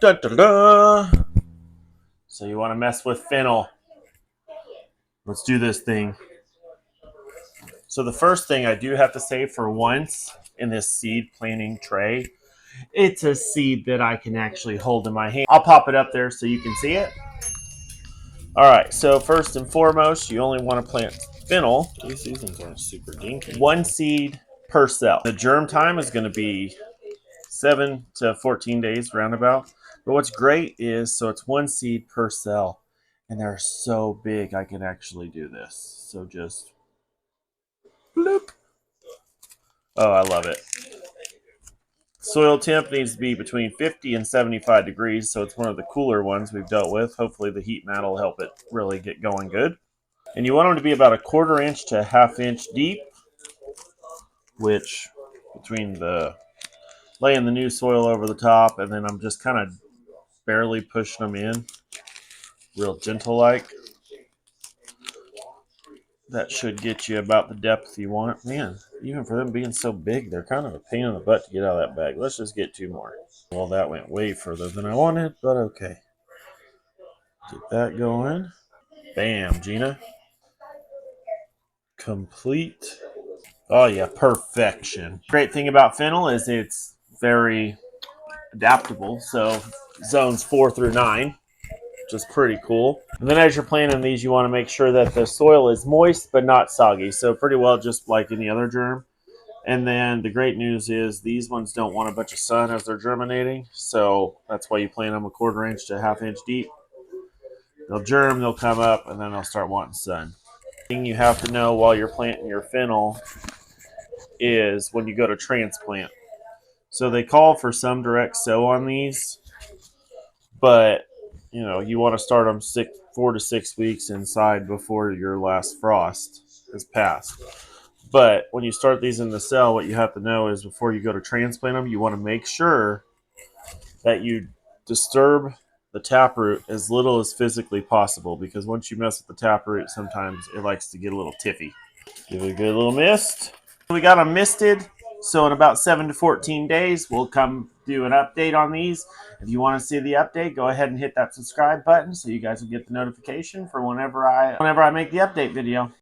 Da, da, da. So you want to mess with fennel. Let's do this thing. So the first thing I do have to say for once in this seed planting tray, it's a seed that I can actually hold in my hand. I'll pop it up there so you can see it. All right, so first and foremost, you only want to plant fennel. These seasons aren't super dinky. One seed per cell. The germ time is going to be 7 to 14 days roundabout. But what's great is, so it's one seed per cell. And they're so big, I can actually do this. So just bloop. Oh, I love it. Soil temp needs to be between 50 and 75 degrees, so it's one of the cooler ones we've dealt with. Hopefully the heat mat will help it really get going good. And you want them to be about a 1/4 inch to 1/2 inch deep, which between the laying the new soil over the top, and then I'm just kind of barely pushing them in, real gentle like. That should get you about the depth you want. Man, even for them being so big, they're kind of a pain in the butt to get out of that bag. Let's just get 2 more. Well, that went way further than I wanted, but okay. Get that going. Bam, Gina. Complete. Oh yeah, perfection. Great thing about fennel is it's very adaptable. So zones 4 through 9, which is pretty cool. And then as you're planting these, you want to make sure that the soil is moist but not soggy. So pretty well just like any other germ. And then the great news is these ones don't want a bunch of sun as they're germinating. So that's why you plant them a 1/4 inch to 1/2 inch deep. They'll germ, they'll come up, and then they'll start wanting sun. The thing you have to know while you're planting your fennel is when you go to transplant. So they call for some direct sow on these, but you want to start them 4 to 6 weeks inside before your last frost has passed. But when you start these in the cell, what you have to know is before you go to transplant them, you want to make sure that you disturb the taproot as little as physically possible, because once you mess with the taproot, sometimes it likes to get a little tiffy. Give it a good little mist. We got them misted, so in about 7 to 14 days, we'll come do an update on these. If you want to see the update, go ahead and hit that subscribe button so you guys will get the notification for whenever I make the update video.